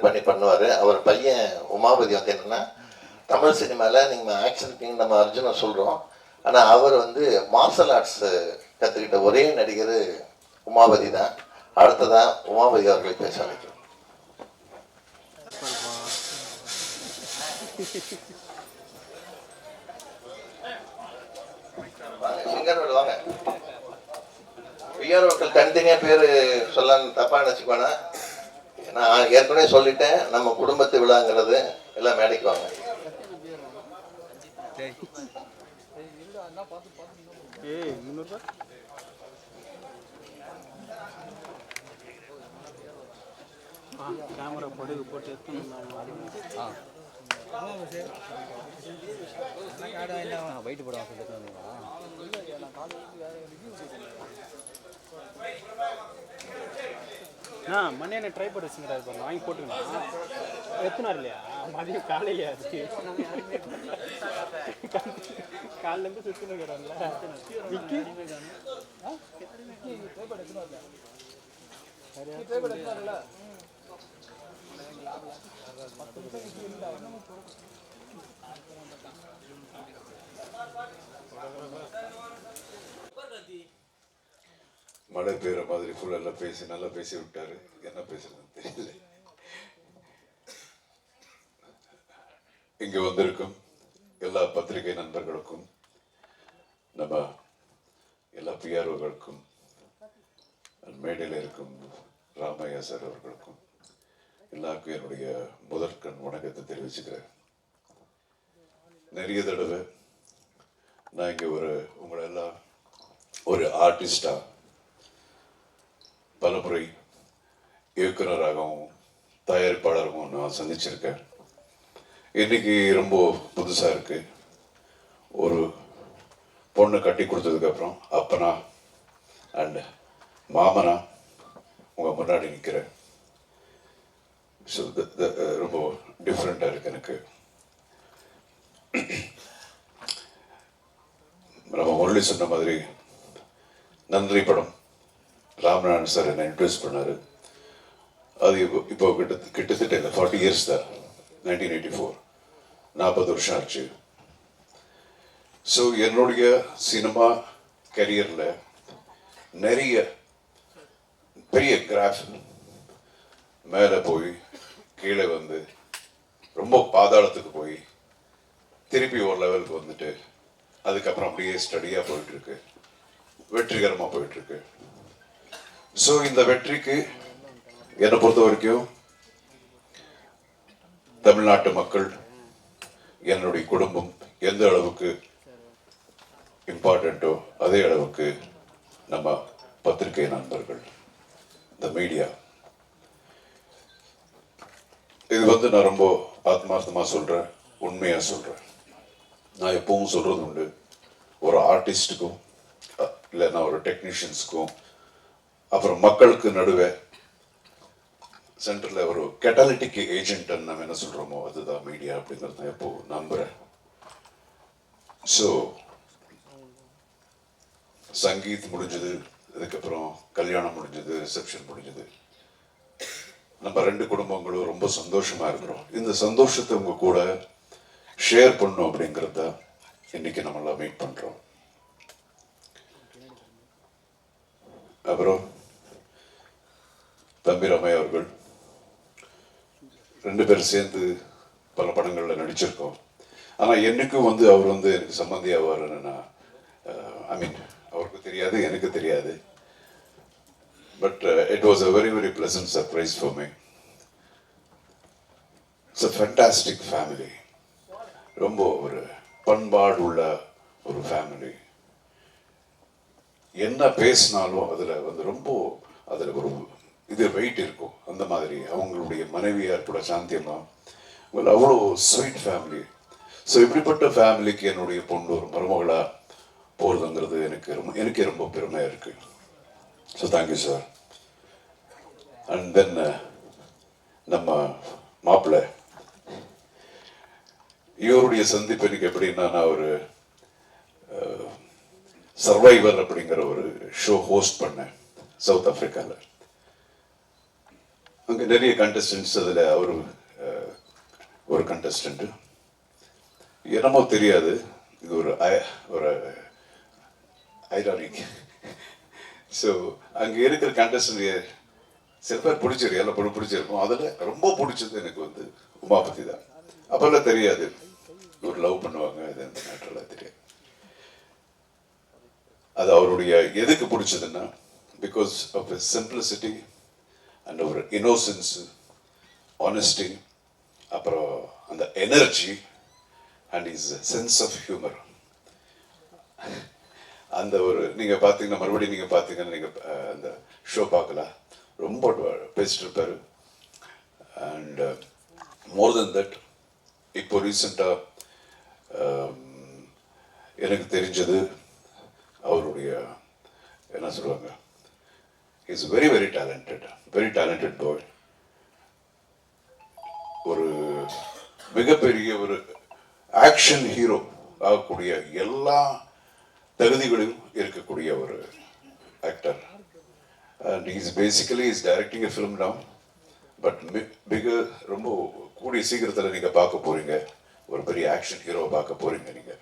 பண்ணி பண்ணுவார். அவர் பையன் உமாபதி வந்து என்னென்னா, தமிழ் சினிமாவில் நீங்கள் ஆக்ஷன் கிங் நம்ம அர்ஜுனை சொல்கிறோம், ஆனால் அவர் வந்து மார்ஷல் ஆர்ட்ஸ் கற்றுக்கிட்ட ஒரே நடிகர் உமாபதி தான். அடுத்ததான் உமாபதி அவர்களை பேச வைக்கிறோம். வாங்க, பிஆர்ஓக்கள் தனித்தனியாக பேர் சொல்லலான்னு தப்பாக நினச்சிக்குவானா? நான் ஏற்கனவே சொல்லிட்டேன், நம்ம குடும்பத்து விழாங்கிறது எல்லாம் மேடைக்கு வாங்க. கேமரா போட்டு வெயிட் போடுவாங்க. மணியான ட்ரை போட்டு வச்சுங்கிறா, இப்போ வாங்கி போட்டுக்கலாம். எத்தனார் இல்லையா மதியம் காலையா காலிலேருந்து சுற்றுனுங்கிறான்ல விக்கி மழை பெய்கிற மாதிரி ஃபுல்லாக நல்லா பேசி விட்டாரு. என்ன பேசுறதுன்னு தெரியல. இங்கே வந்திருக்கும் எல்லா பத்திரிகை நண்பர்களுக்கும், நம்ம எல்லா பிஆர்ஓகளுக்கும், மேடையில் இருக்கும் ராமையா சார் அவர்களுக்கும் எல்லாருக்கும் என்னுடைய முதற்கண் வணக்கத்தை தெரிவிச்சுக்கிறேன். நிறைய தடவை நான் இங்கே உங்களை எல்லாம் ஒரு ஆர்டிஸ்டா பலமுறை இயக்குனராகவும் தயாரிப்பாளராகவும் நான் சந்திச்சிருக்கேன். இன்னைக்கு ரொம்ப புதுசாக இருக்கு. ஒரு பொண்ணை கட்டி கொடுத்ததுக்கப்புறம் அப்பனா அண்ட் மாமனா உங்கள் முன்னாடி நிற்கிறேன். ஸோ ரொம்ப டிஃப்ரெண்ட்டாக இருக்கு எனக்கு. நம்ம முரளி சொன்ன மாதிரி நன்றி படம் ராமநாதன் சார் என்னை இன்ட்ரடியூஸ் பண்ணார். அது இப்போ கிட்டத்தட்ட 40 இயர்ஸ் தான். 1984, 40 வருஷம் ஆச்சு. ஸோ என்னுடைய சினிமா கரியரில் நிறைய பெரிய கிராஃப் மேலே போய் கீழே வந்து ரொம்ப பாதாளத்துக்கு போய் திருப்பி ஒரு லெவலுக்கு வந்துட்டு அதுக்கப்புறம் அப்படியே ஸ்டடியாக போயிட்டுருக்கு, வெற்றிகரமாக போயிட்டுருக்கு. ஸோ இந்த வெற்றிக்கு என்னை பொறுத்த வரைக்கும் தமிழ்நாட்டு மக்கள், என்னுடைய குடும்பம் எந்த அளவுக்கு இம்பார்ட்டண்ட்டோ அதே அளவுக்கு நம்ம பத்திரிகை நண்பர்கள், இந்த மீடியா. இது வந்து நான் ரொம்ப ஆத்மார்த்தமாக சொல்கிறேன், உண்மையாக சொல்கிறேன். நான் எப்பவும் சொல்கிறது உண்டு, ஒரு ஆர்டிஸ்ட்டுக்கும் இல்லைன்னா ஒரு டெக்னீஷியன்ஸுக்கும் அப்புறம் மக்களுக்கு நடுவே சென்டரில் ஒரு கெட்டாலிட்டிக் ஏஜென்ட்னு நம்ம என்ன சொல்கிறோமோ அதுதான் மீடியா அப்படிங்கிறது நான் எப்போ நம்புகிறேன். ஸோ சங்கீத் முடிஞ்சது, அதுக்கப்புறம் கல்யாணம் முடிஞ்சது, ரிசப்ஷன் முடிஞ்சது. நம்ம 2 குடும்பங்களும் ரொம்ப சந்தோஷமாக இருக்கிறோம். இந்த சந்தோஷத்தை உங்க கூட ஷேர் பண்ணும் அப்படிங்கிறத இன்னைக்கு நம்மளாம் மீட் பண்ணுறோம். அப்புறம் தம்பி ராமையா அவர்கள் 2 பேரும் சேர்ந்து பல படங்களில் நடிச்சிருக்கோம். ஆனால் என்னைக்கும் வந்து அவர் வந்து எனக்கு சம்மந்தி ஆவார்னு நான் அவருக்கு தெரியாது, எனக்கு தெரியாது. But it was a very very pleasant surprise for me. It's a fantastic family. ரொம்ப ஒரு பண்பாடு உள்ள ஒரு ஃபேமிலி. என்ன பேசினாலும் அதில் வந்து ரொம்ப அதில் ஒரு இது வெயிட் இருக்கும். அந்த மாதிரி அவங்களுடைய மனைவியார் கூட சாந்தியம்மா அவ்வளோ ஸ்வீட் ஃபேமிலி. ஸோ இப்படிப்பட்ட ஃபேமிலிக்கு என்னுடைய பொண்ணு ஒரு மருமகளாக போகிறதுங்கிறது எனக்கே ரொம்ப பெருமையாக இருக்குது. So thank you sir. And then நம்ம மாப்பிள்ளை இவருடைய சந்திப்பு எனக்கு எப்படின்னா, நான் ஒரு சர்வைவர் அப்படிங்கிற ஒரு ஷோ ஹோஸ்ட் பண்ணேன் சவுத் ஆப்பிரிக்காவில். அங்கே நிறைய கண்டஸ்டன்ஸ், அதில் அவர் ஒரு கண்டஸ்டண்ட்டு. என்னமோ தெரியாது, இது ஒரு ஐரானிக். ஸோ அங்கே இருக்கிற கண்டஸ்டன்ட் சில பேர் பிடிச்சிருக்கு, எல்லாம் பிடிச்சிருக்கும். அதில் ரொம்ப பிடிச்சது எனக்கு வந்து உமாபதி தான். அப்போல்லாம் தெரியாது ஒரு லவ் பண்ணுவாங்க, அது அந்த மேட்டர்லாம் தெரியாது. அது அவருடைய எதுக்கு பிடிச்சதுன்னா, because of his simplicity and ஒரு இன்னோசன்ஸு, ஆனஸ்டி, அப்புறம் அந்த energy and is sense of humour. அந்த ஒரு நீங்கள் பார்த்தீங்கன்னா, மறுபடியும் நீங்கள் பார்த்தீங்கன்னா, நீங்கள் அந்த ஷோ பார்க்கலாம், ரொம்ப பேசிட்டு இருப்பார். அண்ட் மோர் தென் தட், இப்போ ரீசெண்டாக எனக்கு தெரிஞ்சது அவருடைய என்ன சொல்லுவாங்க, இஸ் வெரி வெரி டேலண்டட் பாய். ஒரு மிகப்பெரிய ஒரு ஆக்ஷன் ஹீரோ ஆகக்கூடிய எல்லா தகுதிகளையும் இருக்கக்கூடிய ஒரு actor. And is basically is directing a film now. But ரொம்ப கூடிய சீக்கிரத்தில் நீங்கள் பார்க்க போறீங்க, ஒரு பெரிய ஆக்ஷன் ஹீரோவை பார்க்க போறீங்க நீங்கள்.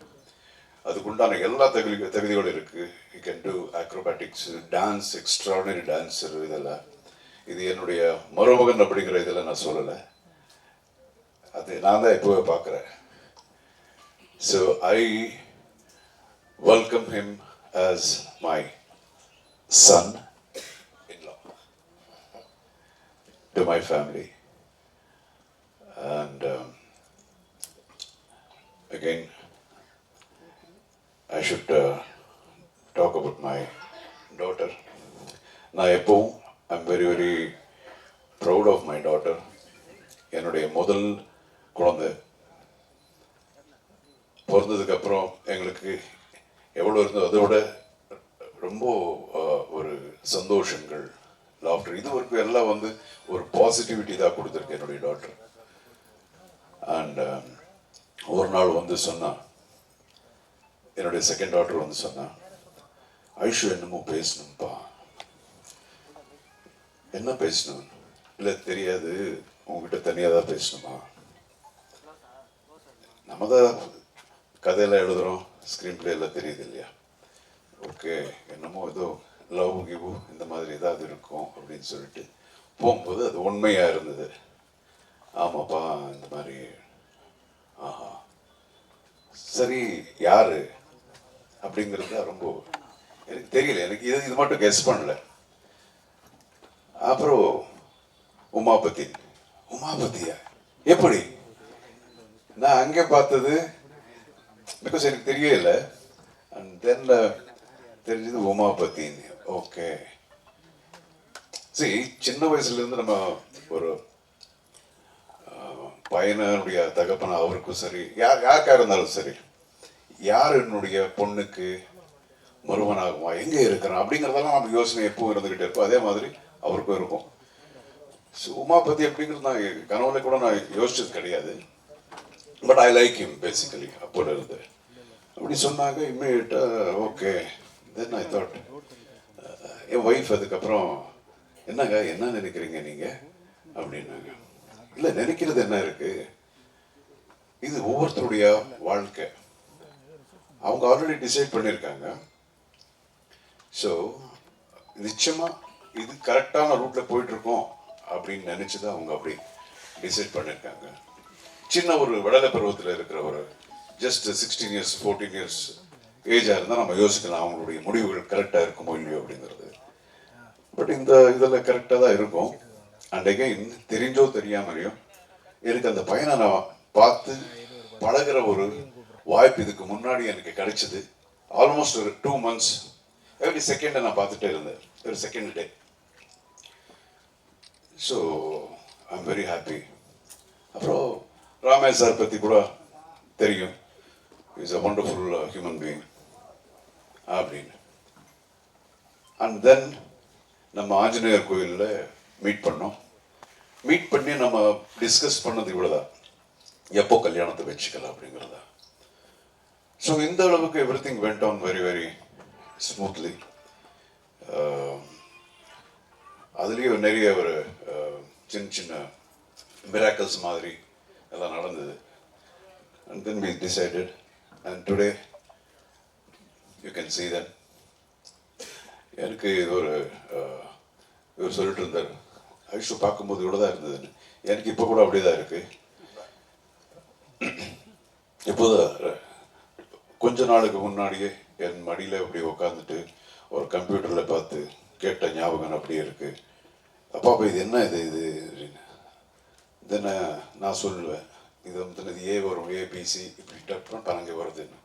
அதுக்குண்டான எல்லா தகுதிகளும் இருக்கு. You can do அக்ரோபேட்டிக்ஸ், dance, extraordinary dancer. இதெல்லாம் இது என்னுடைய மருமகன் அப்படிங்கிற இதெல்லாம் நான் சொல்லலை, அது நான் தான் இப்போவே பார்க்குறேன். So I welcome him as my son-in-law to my family. And again, I should talk about my daughter. நான் எப்பவும் I'm very very proud of my daughter. என்னுடைய முதல் குழந்தை பிறந்ததுக்கப்புறம் எங்களுக்கு எவ்வளோ இருந்தோ அதை விட ரொம்ப ஒரு சந்தோஷங்கள், லாஃப்டர், இது வரைக்கும் எல்லாம் வந்து ஒரு பாசிட்டிவிட்டி தான் கொடுத்துருக்கு என்னுடைய டாக்டர். அண்ட் ஒரு நாள் வந்து சொன்னான், என்னுடைய செகண்ட் டாக்டர் வந்து சொன்னான், ஐஷு என்னமோ பேசணும்ப்பா. என்ன பேசணும்? இல்லை தெரியாது, உங்ககிட்ட தனியாக தான் பேசணுமா? நம்ம தான் கதையெல்லாம் எழுதுகிறோம், ஸ்க்ரீன் பிளே எல்லாம் தெரியுது இல்லையா? ஓகே, என்னமோ ஏதோ லவ் கிவ் இந்த மாதிரி ஏதாவது இருக்கும் அப்படின்னு சொல்லிட்டு போகும்போது அது உண்மையாக இருந்தது. ஆமாப்பா இந்த மாதிரி. ஆஹா சரி, யாரு அப்படிங்கிறது ரொம்ப எனக்கு தெரியல, எனக்கு இது மட்டும் கெஸ் பண்ணல. அப்புறம் உமாபதியா எப்படி? நான் அங்கே பார்த்தது பிகாஸ் எனக்கு தெரியல. அண்ட் தென் தெரிஞ்சது உமாபதின்னு. ஓகே, சரி, சின்ன வயசுலேருந்து நம்ம ஒரு பையனுடைய தகப்பன அவருக்கும் சரி, யாருக்காக இருந்தாலும் சரி, யார் என்னுடைய பொண்ணுக்கு மருமனாகுமா, எங்கே இருக்கிறான் அப்படிங்கிறதெல்லாம் நம்ம யோசனை எப்பவும் இருந்துக்கிட்டே இருக்கும். அதே மாதிரி அவருக்கும் இருக்கும். ஸோ உமாபதி அப்படிங்கிறது நான் கனவுல கூட நான் யோசிச்சது கிடையாது. But I like him basically. அப்போல இருந்து அப்படி சொன்னாங்க இம்மீடியட்டாக. ஓகே, தென் ஐ தாட், என் ஒய்ஃப் அதுக்கப்புறம் என்னங்க என்ன நினைக்கிறீங்க நீங்கள் அப்படின்னாங்க. இல்லை, நினைக்கிறது என்ன இருக்கு, இது ஒவ்வொருத்தருடைய வாழ்க்கை, அவங்க ஆல்ரெடி டிசைட் பண்ணியிருக்காங்க. ஸோ நிச்சயமாக இது கரெக்டான ரூட்டில் போயிட்டுருக்கோம் அப்படின்னு நினச்சி தான் அவங்க அப்படி டிசைட் பண்ணியிருக்காங்க. சின்ன ஒரு விடலை பருவத்தில் இருக்கிற ஒரு ஜஸ்ட் 16 years 14 years ஏஜாக இருந்தால் நம்ம யோசிக்கலாம் அவங்களுடைய முடிவுகள் கரெக்டாக இருக்குமோ இல்லையோ அப்படிங்கிறது. பட் இந்த இதெல்லாம் கரெக்டாக தான் இருக்கும். அண்ட் அகைன், தெரிஞ்சோ தெரியாமலையும் எனக்கு அந்த பையனை நான் பார்த்து பழகிற ஒரு வாய்ப்பு இதுக்கு முன்னாடி எனக்கு கிடைச்சது. ஆல்மோஸ்ட் ஒரு 2 months எவ்ரி செகண்டை நான் பார்த்துட்டே இருந்தேன், ஒரு second day. So I am very happy. அப்புறம் ராமேஷ் சார் பற்றி கூட தெரியும், is a wonderful human being அப்படின்னு. அண்ட் தென் நம்ம ஆஞ்சநேயர் கோயிலில் மீட் பண்ணோம். மீட் பண்ணி நம்ம டிஸ்கஸ் பண்ணது இவ்வளோதான், எப்போ கல்யாணத்தை வச்சுக்கலாம் அப்படிங்கிறதா. ஸோ இந்த அளவுக்கு every thing went on very very smoothly. அதுலேயும் நிறைய ஒரு சின்ன சின்ன மிராக்கல்ஸ் மாதிரி எல்லாம் நடந்தது. And then we decided, and today you can see that. எனக்கு இது இவர் சொல்லிட்டு இருந்தார், ஐஷு பார்க்கும்போது இவ்வளோ தான் இருந்ததுன்னு. எனக்கு இப்போ கூட அப்படியே தான் இருக்கு. இப்போதான் கொஞ்ச நாளுக்கு முன்னாடியே என் மடியில் அப்படி உட்காந்துட்டு ஒரு கம்ப்யூட்டரில் பார்த்து கேட்ட ஞாபகம் அப்படியே இருக்கு. அப்பா இது என்ன இது அப்படின்னு தென்ன நான் சொல்லுவேன், இது வந்து ஏ வரும், ஏபிசி இப்படி டக்குன்னு பனங்க வருதுன்னு.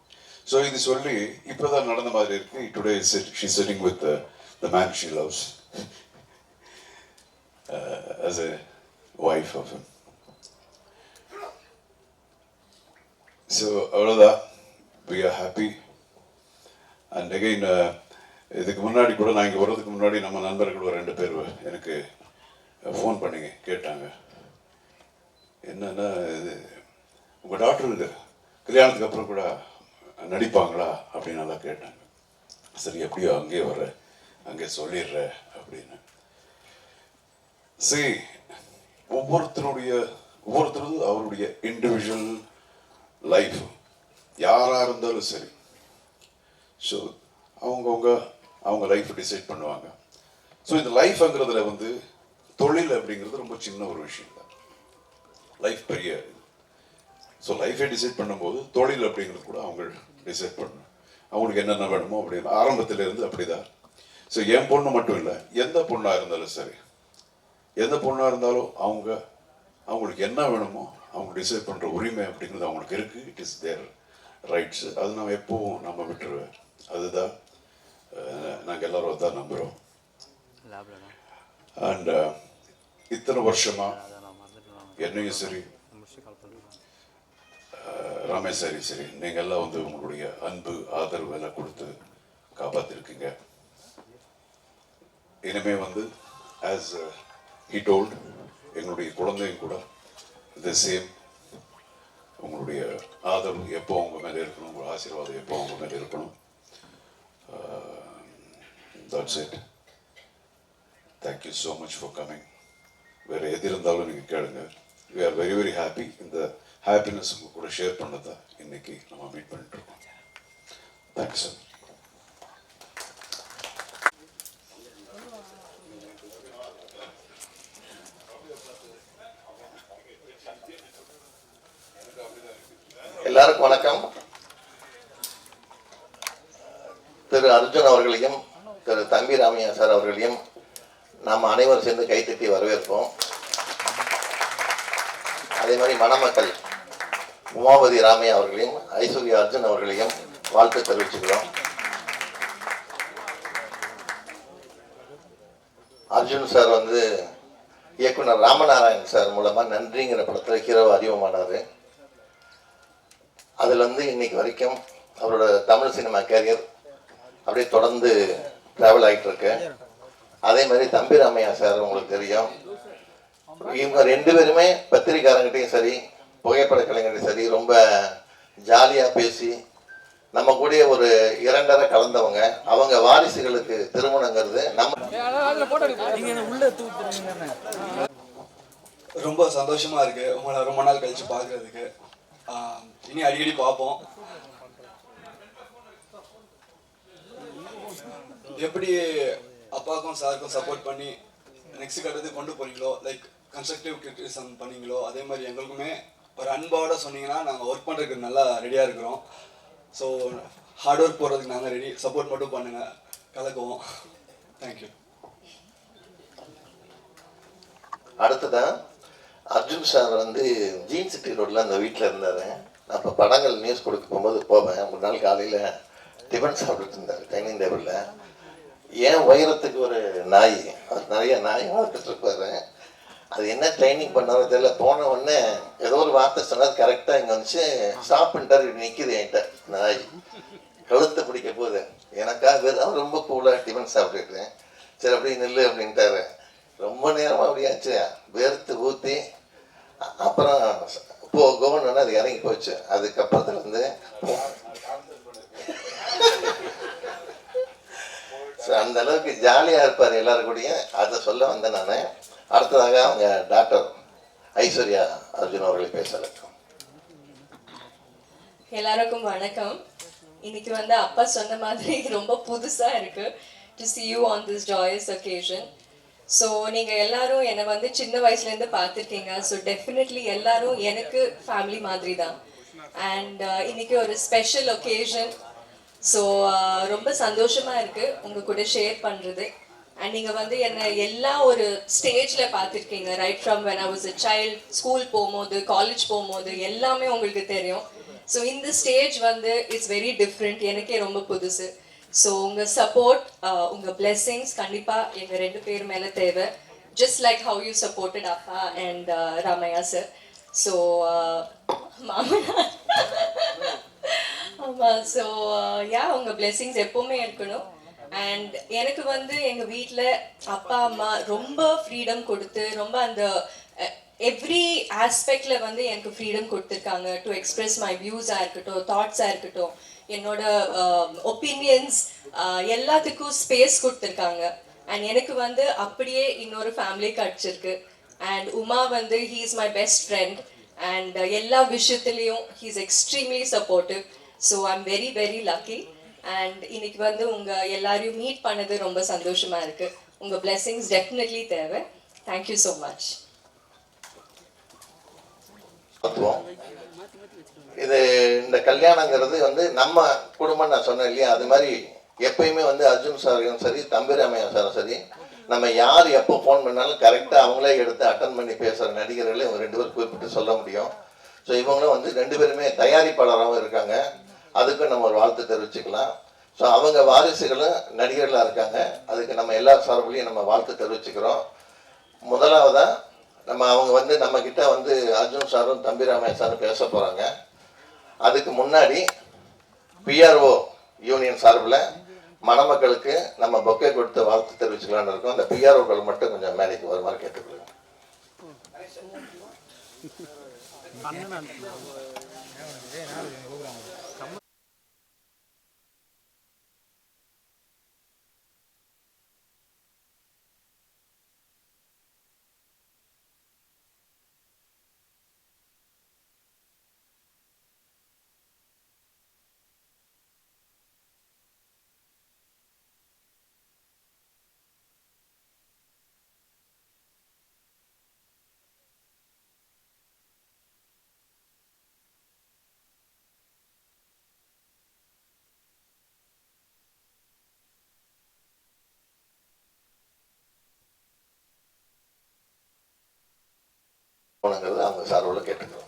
ஸோ இது சொல்லி இப்போதான் நடந்த மாதிரி இருக்கு. Today she sitting with the man she loves as a wife of him. So அவ்வளோதான், we are happy. And again இதுக்கு முன்னாடி கூட நான் இங்கே வர்றதுக்கு முன்னாடி நம்ம நண்பர்கள் ஒரு 2 பேர் எனக்கு ஃபோன் பண்ணி கேட்டாங்க, என்னன்னா இது உங்கள் டாக்டர் கல்யாணத்துக்கு அப்புறம் கூட நடிப்பாங்களா அப்படின்னு நல்லா கேட்டாங்க. சரி எப்படியோ அங்கேயே வர்ற, அங்கே சொல்லிடுற அப்படின்னு. சரி, ஒவ்வொருத்தரும் அவருடைய இண்டிவிஜுவல் லைஃப் யாராக இருந்தாலும் சரி, ஸோ அவங்க லைஃப் டிசைட் பண்ணுவாங்க. ஸோ இந்த லைஃப்ங்கிறதுல வந்து தொழில் அப்படிங்கிறது ரொம்ப சின்ன ஒரு விஷயம் தான். லைஃப் பெரிய. ஸோ லைஃபை டிசைட் பண்ணும்போது தொழில் அப்படிங்கிறது கூட அவங்க டிசைட் பண்ணணும். அவங்களுக்கு என்னென்ன வேணுமோ அப்படின்னு ஆரம்பத்திலேருந்து அப்படிதான். ஸோ என் பொண்ணு மட்டும் இல்லை, எந்த பொண்ணாக இருந்தாலும் சரி, எந்த பொண்ணாக இருந்தாலும் அவங்களுக்கு என்ன வேணுமோ அவங்க டிசைட் பண்ணுற உரிமை அப்படிங்கிறது அவங்களுக்கு இருக்குது. It is their rights. அது நம்ம எப்பவும் நம்ம விட்டுருவேன். அதுதான் நாங்கள் எல்லாரும் தான் நம்புகிறோம். அண்ட் இத்தனை வருஷமா என்னையும் சரி ரமேஷ் சரி நீங்கள் எல்லாம் வந்து உங்களுடைய அன்பு ஆதரவு எல்லாம் கொடுத்து காப்பாற்றிருக்கீங்க. இனிமே வந்து ஆஸ் he told, எங்களுடைய குழந்தையும் கூட the same. உங்களுடைய ஆதரவு எப்போ அவங்க மேலே இருக்கணும், உங்கள் ஆசீர்வாதம் எப்போ அவங்க மேலே இருக்கணும். That's it. Thank you so much for coming. வேறு எது இருந்தாலும் நீங்கள் கேளுங்க. We are very very happy. இந்த ஹாப்பினஸ் உங்க கூட ஷேர் பண்ணதை இன்னைக்கு நம்ம மீட் பண்ணிட்டு இருக்கோம். Thanks sir. எல்லாருக்கும் வணக்கம். திரு அர்ஜுன் அவர்களையும் திரு தம்பி ராமையா சார் அவர்களையும் நாம் அனைவரும் சேர்ந்து கைத்தட்டி வரவேற்போம். அதே மாதிரி மணமக்கள் உமாபதி ராமையா அவர்களையும் ஐஸ்வர்யா அர்ஜுன் அவர்களையும் வாழ்த்து தெரிவிச்சுக்கிறோம். அர்ஜுன் சார் வந்து இயக்குனர் ராமநாராயணன் சார் மூலமாக நன்றிங்கிற படத்தில் ஹீரோ அறிமுகமானார். அதில் வந்து இன்னைக்கு வரைக்கும் அவரோட தமிழ் சினிமா கேரியர் அப்படியே தொடர்ந்து ட்ராவல் ஆகிட்டு இருக்கு. அதே மாதிரி தம்பி ராமையா சார் உங்களுக்கு தெரியும். இவங்க 2 பேருமே பத்திரிக்காரங்கிட்டையும் சரி, புகைப்பட கலைஞர்கிட்டையும் சரி ரொம்ப ஜாலியாக பேசி நம்ம கூட ஒரு 2.5 கலந்தவங்க. அவங்க வாரிசுகளுக்கு திருமணங்கிறது ரொம்ப சந்தோஷமா இருக்கு உங்களை ரொம்ப நாள் கழிச்சு பார்க்கறதுக்கு. இனி அடிக்கடி பார்ப்போம். எப்படி அப்பாவுக்கும் சாருக்கும் சப்போர்ட் பண்ணி நெக்ஸ்ட் கட்டத்துக்கு கொண்டு போறீங்களோ, லைக் கன்ஸ்ட்ரக்டிவ் கிரிட்டிசிசம் பண்ணீங்களோ, அதே மாதிரி எங்களுக்குமே ஒரு அன்போட சொன்னீங்கன்னா நாங்கள் ஒர்க் பண்ணுறதுக்கு நல்லா ரெடியாக இருக்கிறோம். ஸோ ஹார்ட் ஒர்க் போடுறதுக்கு நாங்கள் ரெடி. சப்போர்ட் மட்டும் பண்ணுங்க, கலக்குவோம். தேங்க்யூ. அடுத்ததான் அர்ஜுன் சார் வந்து ஜீன் சிட்டி ரோட்டில் அந்த வீட்டில் இருந்தார். நான் இப்போ படங்கள் நியூஸ் கொடுக்க போகும்போது போவேன். ஒரு நாள் காலையில் டிஃபன் சாப்பிட்டுட்டு இருந்தார் டைனிங் டேபிளில். ஏன் உயரத்துக்கு ஒரு நாய், அவர் நிறைய நாய் வளர்த்துட்டு இருப்பாரு. அது என்ன ட்ரைனிங் பண்ணாரோ தெரியல. போன உடனே ஏதோ ஒரு வார்த்தை சொன்னார், கரெக்டாக இங்கே வந்துச்சு ஸ்டாப் பண்ணிட்டார். இப்படி நிற்கிது என்கிட்ட நாய், கழுத்தை பிடிக்க போகுது. எனக்காக வெறும் ரொம்ப கூலாக டிஃபன் சாப்பிட்டுருக்கேன். சரி அப்படியே நில்லு அப்படின்ட்டாரு. ரொம்ப நேரமாக அப்படியாச்சு, வேர்த்து ஊற்றி அப்புறம் கோவணுன்னா அது இறங்கி போச்சு. அதுக்கப்புறத்துலேருந்து அந்த அளவுக்கு ஜாலியாக இருப்பார் எல்லாரும் கூடயும். அதை சொல்ல வந்தேன் நான். அடுத்ததாக அவங்க டாக்டர் ஐஸ்வர்யா அர்ஜுன் அவர்களை பேசலாம். எல்லாருக்கும் வணக்கம். இன்னைக்கு வந்து அப்பா சொன்ன மாதிரி ரொம்ப புதுசா இருக்கு to see you on this joyous occasion. So நீங்கள் எல்லாரும் என்னை வந்து சின்ன வயசுலேருந்து பார்த்துருக்கீங்க. ஸோ டெஃபினெட்லி எல்லாரும் எனக்கு ஃபேமிலி மாதிரி தான். அண்ட் இன்னைக்கு ஒரு ஸ்பெஷல் ஒகேஷன். ஸோ ரொம்ப சந்தோஷமாக இருக்குது உங்கள் கூட ஷேர் பண்ணுறது. அண்ட் நீங்கள் வந்து என்னை எல்லா ஒரு ஸ்டேஜில் பார்த்துருக்கீங்க. Right from when I was a child, school போகும்போது, காலேஜ் போகும்போது எல்லாமே உங்களுக்கு தெரியும். ஸோ இந்த ஸ்டேஜ் வந்து இட்ஸ் வெரி டிஃப்ரெண்ட், எனக்கே ரொம்ப புதுசு. ஸோ உங்கள் சப்போர்ட், உங்கள் பிளெஸ்ஸிங்ஸ் கண்டிப்பாக எங்கள் 2 பேர் மேலே தேவை. Just like how you supported அப்பா அண்ட் ராமையா சார். ஸோ மாமனார் ஆமாம். ஸோ யா, உங்கள் பிளெஸ்ஸிங்ஸ் எப்போவுமே இருக்கணும். அண்ட் எனக்கு வந்து எங்கள் வீட்டில் அப்பா அம்மா ரொம்ப ஃப்ரீடம் கொடுத்து, ரொம்ப அந்த எவ்ரி ஆஸ்பெக்டில் வந்து எனக்கு ஃப்ரீடம் கொடுத்துருக்காங்க. டு எக்ஸ்பிரஸ் மை வியூஸாக இருக்கட்டும், தாட்ஸாக இருக்கட்டும், என்னோட ஒப்பீனியன்ஸ், எல்லாத்துக்கும் ஸ்பேஸ் கொடுத்துருக்காங்க. அண்ட் எனக்கு வந்து அப்படியே இன்னொரு ஃபேமிலி கிடச்சிருக்கு. அண்ட் உமா வந்து he is my best friend. And எல்லா விஷயத்துலேயும் he is extremely supportive. So I am very very lucky. And இன்னைக்கு வந்து உங்கள் எல்லாரையும் மீட் பண்ணது ரொம்ப சந்தோஷமாக இருக்குது. உங்கள் பிளெஸ்ஸிங்ஸ் டெஃபினெட்லி தேவை. Thank you so much. இது இந்த கல்யாணங்கிறது வந்து நம்ம குடும்பம், நான் சொன்னேன் இல்லையா, அது மாதிரி எப்பயுமே வந்து அர்ஜுன் சாரும் சரி, தம்பிராமையா சாரும் சரி, நம்ம யார் எப்போ ஃபோன் பண்ணாலும் கரெக்டாக அவங்களே எடுத்து அட்டன் பண்ணி பேசுகிற நடிகர்களே இவங்க 2 பேரும் குறிப்பிட்டு சொல்ல முடியும். ஸோ இவங்களும் வந்து 2 பேருமே தயாரிப்பாளராகவும் இருக்காங்க. அதுக்கும் நம்ம ஒரு வாழ்த்து தெரிவிச்சுக்கலாம். ஸோ அவங்க வாரிசுகளும் நடிகர்களாக இருக்காங்க. அதுக்கு நம்ம எல்லா சார்பிலையும் நம்ம வாழ்த்து தெரிவிச்சுக்கிறோம். முதலாவதாக நம்ம அவங்க வந்து நம்மக்கிட்ட வந்து அர்ஜுன் சாரும் தம்பிராமையா சாரும் பேச போகிறாங்க. அதுக்கு முன்னாடி பிஆர்ஓ யூனியன் சார்பில் மணமக்களுக்கு நம்ம பொக்கே கொடுத்து வாழ்த்து தெரிவிச்சுக்கலான்னு இருக்கோம். அந்த பிஆர்ஓக்கள் மட்டும் கொஞ்சம் மேடைக்கு வருமாறு கேட்டுக்கொள்ளுங்க. அவங்க சார்பில் கேட்டுக்கிறோம்.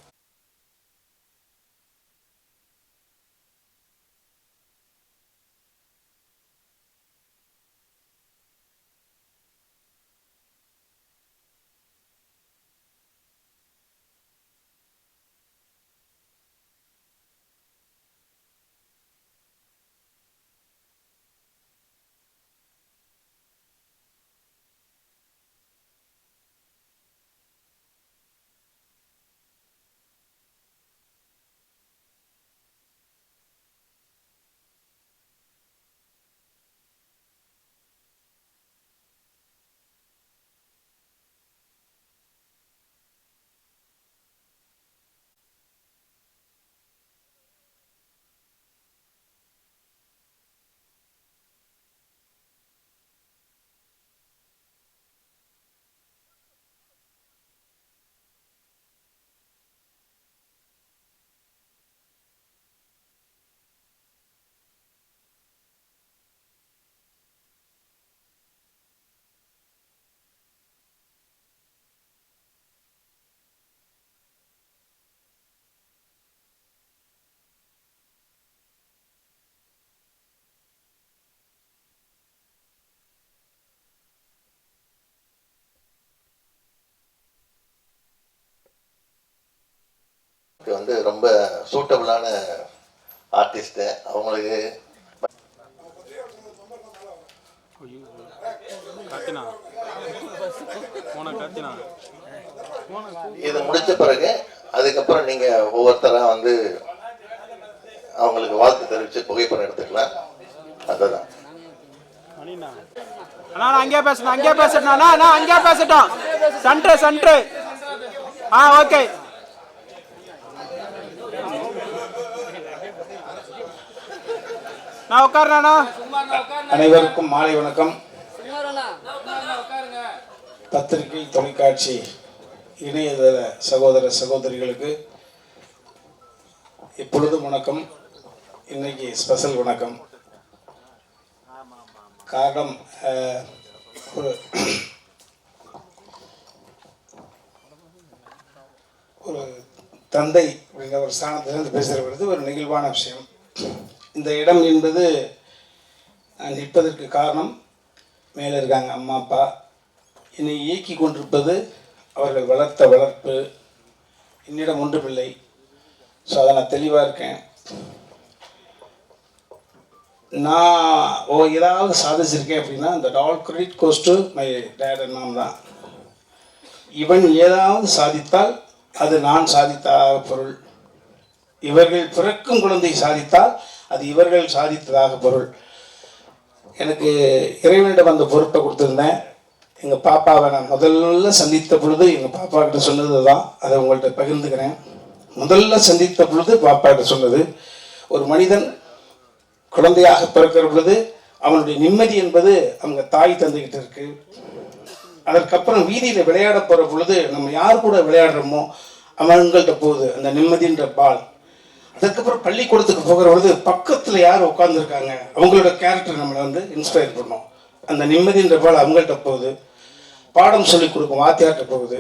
வந்து ரொம்ப சூட்டபிளான ஆர்டிஸ்ட்டு. அவங்களுக்கு இது முடிச்ச பிறகு அதுக்கப்புறம் நீங்க ஒவ்வொருத்தரா வந்து அவங்களுக்கு வாழ்த்து தெரிவித்து புகைப்படம் எடுத்துக்கலாம். அதுதான். அண்ணா அங்கே பேசணும், அங்கே பேசட்டும், அண்ணா அங்கே பேசட்டும். Centre okay. நான் உட்கார்றானா? அனைவருக்கும் மாலை வணக்கம். பத்திரிகை, தொலைக்காட்சி, இணையதள சகோதர சகோதரிகளுக்கு இப்பொழுதும் வணக்கம். இன்னைக்கு ஸ்பெஷல் வணக்கம். காரணம், ஒரு தந்தை அப்படிங்கிற ஒரு ஸ்தானத்திலிருந்து பேசுகிறது ஒரு நெகிழ்வான விஷயம். இந்த இடம் என்பது நான் நிற்பதற்கு காரணம், மேலே இருக்காங்க அம்மா அப்பா, என்னை இயக்கி கொண்டிருப்பது அவர்கள் வளர்த்த வளர்ப்பு, என்னிடம் ஒன்றுமில்லை. ஸோ அதை நான் தெளிவாக இருக்கேன். நான் ஏதாவது சாதிச்சிருக்கேன் அப்படின்னா அந்த all credit goes to my dad and mom தான். இவன் ஏதாவது சாதித்தால் அது நான் சாதித்ததாக பொருள். இவர்கள் பிறக்கும் குழந்தை சாதித்தால் அது இவர்கள் சாதித்ததாக பொருள். எனக்கு இறைவனிடம் அந்த பொறுப்பை கொடுத்துருந்தேன். எங்கள் பாப்பாவை நான் முதல்ல சந்தித்த பொழுது எங்கள் பாப்பா கிட்ட சொன்னது தான், அதை உங்கள்கிட்ட பகிர்ந்துக்கிறேன். முதல்ல சந்தித்த பொழுது பாப்பா கிட்ட சொன்னது, ஒரு மனிதன் குழந்தையாக பிறக்கிற பொழுது அவனுடைய நிம்மதி என்பது அவங்க தாய் தந்தைகிட்ட இருக்கு. அதற்கப்புறம் வீதியில் விளையாட போகிற பொழுது நம்ம யார் கூட விளையாடுறோமோ அவங்கள்ட்ட போகுது அந்த நிம்மதின்ற பால். அதுக்கப்புறம் பள்ளிக்கூடத்துக்கு போகிற பொழுது பக்கத்தில் யார் உட்காந்துருக்காங்க அவங்களோட கேரக்டர் நம்மளை வந்து இன்ஸ்பயர் பண்ணோம். அந்த நிம்மதின்ற பால் அவங்கள்ட்ட போகுது. பாடம் சொல்லி கொடுக்கும் வாத்தியார்கிட்ட போகுது.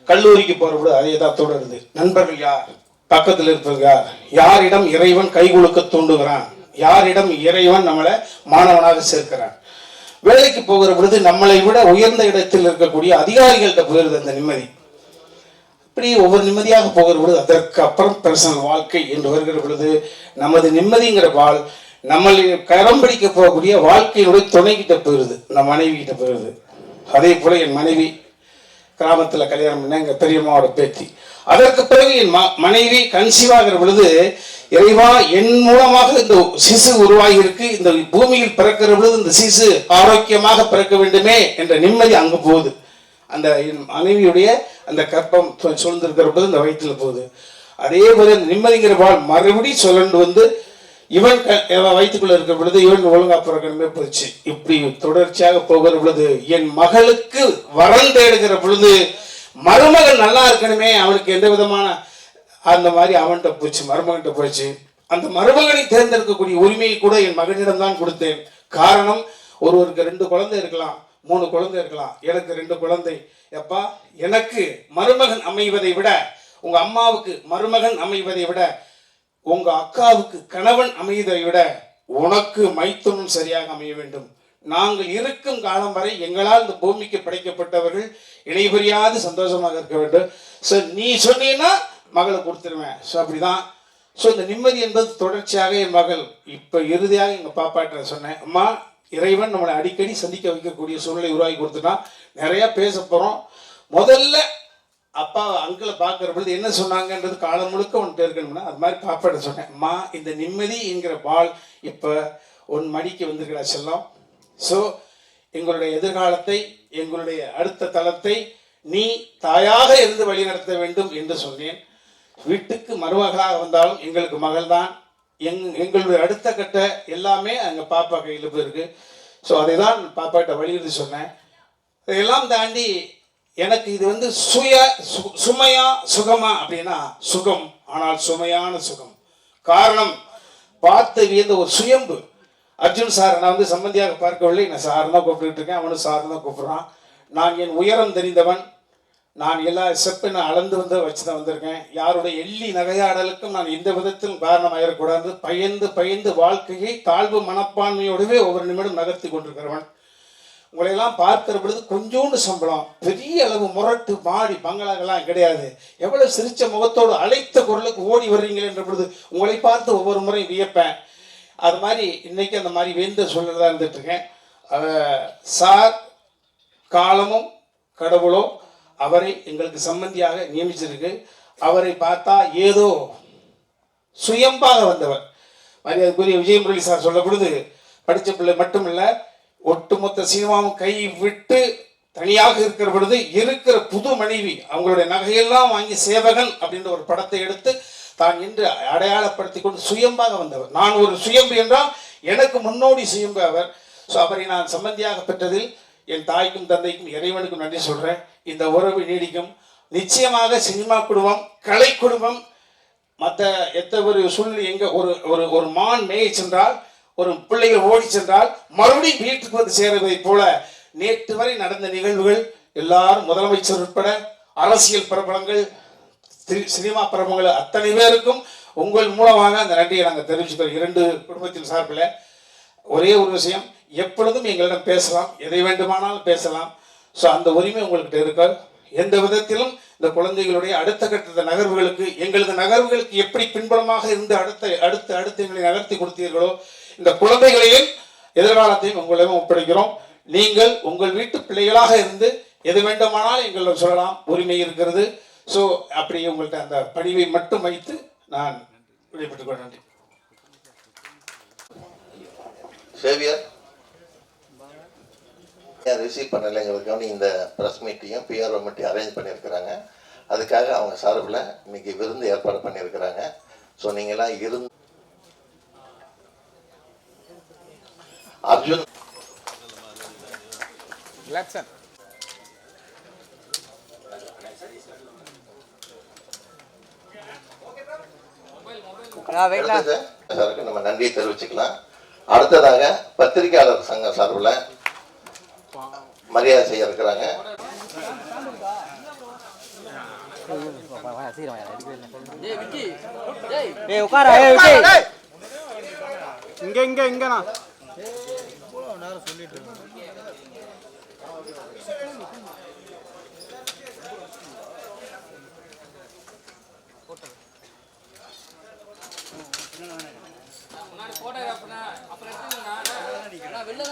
கல்லூரிக்கு போகிற பொழுது அதே தான் தொடருது. நண்பர்கள் யார், பக்கத்தில் இருப்பது யார், யாரிடம் இறைவன் கை கொடுக்க தூண்டுகிறான், யாரிடம் இறைவன் நம்மளை மாணவனாக சேர்க்கிறான். வேலைக்கு போகிற பொழுது நம்மளை விட உயர்ந்த இடத்தில் இருக்கக்கூடிய அதிகாரிகள்கிட்ட போயிருது அந்த நிம்மதி. இப்படி ஒவ்வொரு நிம்மதியாக போகிற பொழுது அதற்கு அப்புறம் பர்சனல் வாழ்க்கை என்று வருகிற பொழுது நமது நிம்மதிங்கிற வாழ் நம்மளை கரம் பிடிக்க போகக்கூடிய வாழ்க்கையினுடைய துணைக்கிட்ட போயிருது, நம் மனைவி கிட்ட போயிருது. அதே போல என் மனைவி கிராமத்தில் கல்யாணம் பண்ண எங்கள் பெரியம்மாவோட பேத்தி. அதற்கு பிறகு என் மனைவி கன்சீவ் ஆகிற பொழுது இறைவா என் மூலமாக இந்த சிசு உருவாகி இருக்கு, இந்த பூமியில் பிறக்கிற பொழுது இந்த சிசு ஆரோக்கியமாக பிறக்க வேண்டுமே என்ற நிம்மதி அங்கு போகுது. அந்த என் மனைவியுடைய அந்த கற்பம் சூழ்ந்திருக்கிற பொழுது இந்த வயிற்றில் போகுது. அதே போல நிம்மதிங்கிற பால் மறுபடியும் சொல்லண்டு வந்து இவன் வயிற்றுக்குள்ள இருக்கிற பொழுது இவன் ஒழுங்கா பிறக்கணுமே போச்சு. இப்படி தொடர்ச்சியாக போகிற பொழுது என் மகளுக்கு வரம் தேடுகிற பொழுது மருமகன் நல்லா இருக்கணுமே, அவனுக்கு எந்த விதமான அந்த மாதிரி அவன்கிட்ட போச்சு, மருமகன்கிட்ட போச்சு. அந்த மருமகனை தேர்ந்தெடுக்கக்கூடிய உரிமையை கூட என் மகனிடம் தான் கொடுத்தேன். காரணம், ஒருவருக்கு 2 குழந்தை இருக்கலாம், 3 குழந்தை இருக்கலாம், எனக்கு 2 குழந்தை. எப்பா, எனக்கு மருமகன் அமைவதை விட, உங்க அம்மாவுக்கு மருமகன் அமைவதை விட, உங்க அக்காவுக்கு கணவன் அமைவதை விட உனக்கு மைத்துனும் சரியாக அமைய வேண்டும். நாங்கள் இருக்கும் காலம் வரை எங்களால் இந்த பூமிக்கு படைக்கப்பட்டவர்கள் இணைபுரியாது சந்தோஷமாக இருக்க வேண்டும். ஸோ நீ சொன்னீங்கன்னா மகளை கொடுத்துருவேன். ஸோ அப்படிதான். ஸோ இந்த நிம்மதி என்பது தொடர்ச்சியாக என் மகள் இப்போ இறுதியாக எங்கள் பாப்பாட்ட சொன்னேன், அம்மா இறைவன் நம்மளை அடிக்கடி சந்திக்க வைக்கக்கூடிய சூழ்நிலை உருவாக்கி கொடுத்துட்டான். நிறையா பேச போகிறோம். முதல்ல அப்பா அங்கிளை பார்க்குற பொழுது என்ன சொன்னாங்கன்றது காலம் முழுக்க ஒன்று இருக்கணும்னா அது மாதிரி பாப்பாட்ட சொன்னேன், அம்மா இந்த நிம்மதி என்கிற பால் இப்போ உன் மடிக்கு வந்திருக்கிற செல்லம். ஸோ எங்களுடைய எதிர்காலத்தை, எங்களுடைய அடுத்த தளத்தை நீ தாயாக இருந்து வழிநடத்த வேண்டும் என்று சொன்னேன். வீட்டுக்கு மருமகளாக வந்தாலும் எங்களுக்கு மகள் தான். எங்களுடைய அடுத்த கட்ட எல்லாமே எங்கள் பாப்பா கையில் போயிருக்கு. ஸோ அதை தான் பாப்பாட்ட வலியுறுத்தி சொன்னேன். இதையெல்லாம் தாண்டி எனக்கு இது வந்து சுமையா சுகமா அப்படின்னா சுகம், ஆனால் சுமையான சுகம். காரணம், பார்த்து வியந்த ஒரு சுயம்பு. அர்ஜுன் சார் நான் வந்து சம்பந்தியாக பார்க்கவில்லை, நான் சார் தான் கூப்பிட்டுக்கிட்டு இருக்கேன், அவனும் சார் தான் கூப்பிட்றான். நான் என் உயரம் தெரிந்தவன், நான் எல்லா ஸ்டெப்பை நான் அளந்து வந்து வச்சு தான் வந்திருக்கேன். யாருடைய எள்ளி நகையாடலுக்கும் நான் எந்த விதத்திலும் காரணமாயிடக்கூடாது. பயந்து பயந்து வாழ்க்கையை தாழ்வு மனப்பான்மையோடவே ஒவ்வொரு நிமிடம் நகர்த்தி கொண்டிருக்கிறவன். உங்களையெல்லாம் பார்க்கிற பொழுது கொஞ்சோண்டு சம்பளம், பெரிய அளவு முரட்டு மாடி பங்களாக்கெல்லாம் கிடையாது. எவ்வளவு சிரிச்ச முகத்தோடு அழைத்த குரலுக்கு ஓடி வர்றீங்களே என்ற பொழுது உங்களை பார்த்து ஒவ்வொரு முறையும் வியப்பேன். அது மாதிரி இன்னைக்கு அந்த மாதிரி வேந்த சூழ்நிலை இருந்துட்டு இருக்கேன். சார் காலமும் கடவுளோ அவரை எங்களுக்கு சம்பந்தியாக நியமிச்சிருக்கு. அவரை பார்த்தா ஏதோ சுயம்பாக வந்தவர். மரியாதைக்குரிய விஜயமுரளி சார் சொல்ல பொழுது படித்த பிள்ளை மட்டும் இல்லை, ஒட்டுமொத்த சினிமாவும் கை விட்டு தனியாக இருக்கிற பொழுது இருக்கிற புது மனைவி அவங்களுடைய நகையெல்லாம் வாங்கி சேவகன் அப்படின்ற ஒரு படத்தை எடுத்து தான் இன்று அடையாளப்படுத்தி கொண்டு சுயம்பாக வந்தவர். நான் ஒரு சுயம்பு என்றால் எனக்கு முன்னோடி சுயம்பு அவர். ஸோ அவரை நான் சம்பந்தியாக பெற்றதில் என் தாய்க்கும் தந்தைக்கும் இறைவனுக்கும் நன்றி சொல்கிறேன். இந்த உறவு நீடிக்கும். நிச்சயமாக சினிமா குடும்பம், கலை குடும்பம், மற்ற எந்த ஒரு சூழ்நிலை எங்கே ஒரு ஒரு ஒரு மான் மேய சென்றால், ஒரு பிள்ளைகள் ஓடி சென்றால் மறுபடியும் வீட்டுக்கு வந்து சேருவதைப் போல நேற்று வரை நடந்த நிகழ்வுகள் எல்லாரும் முதலமைச்சர் உட்பட அரசியல் பிரபலங்கள், சினிமா பிரபலங்கள் அத்தனை பேருக்கும் உங்கள் மூலமாக அந்த நன்றியை நாங்கள் தெரிவிச்சுக்கிறோம். 2 குடும்பத்தின் சார்பில் ஒரே ஒரு விஷயம், எப்பொழுதும் எங்களிடம் பேசலாம், எதை வேண்டுமானாலும் பேசலாம். ஸோ அந்த உரிமை உங்கள்கிட்ட இருக்க. எந்த விதத்திலும் இந்த குழந்தைகளுடைய அடுத்த கட்ட நகர்வுகளுக்கு, எங்களது நகர்வுகளுக்கு எப்படி பின்புலமாக இருந்து அடுத்து எங்களை நகர்த்தி கொடுத்தீர்களோ, இந்த குழந்தைகளையும் எதிர்காலத்தையும் உங்களிடம் ஒப்படைக்கிறோம். நீங்கள் உங்கள் வீட்டு பிள்ளைகளாக இருந்து எது வேண்டுமானாலும் எங்களிடம் சொல்லலாம், உரிமை இருக்கிறது. ஸோ அப்படி உங்கள்கிட்ட அந்த பணிவை மட்டும் வைத்து நான் விடைபெற்றுக் கொள்ள நன்றி. சேவியர் ரிசீவ் பண்ணலைங்கிறதுக்காக இந்த ப்ரெஸ் மீட்டையும் பிஆர்ஓ மீட்டையும் அரேஞ்ச் பண்ணியிருக்கிறாங்க. அதுக்காக அவங்க சார்பில் இன்னைக்கு விருந்து ஏற்பாடு பண்ணியிருக்கிறாங்க. ஸோ நீங்களாம் இருந்து அர்ஜுன் சாருக்கு நம்ம நன்றியை தெரிவிச்சுக்கலாம். அடுத்ததாக பத்திரிகையாளர் சங்க சார்பில் மரியாதை செய்ய இருக்கிறாங்க. இங்கண்ணா வெளில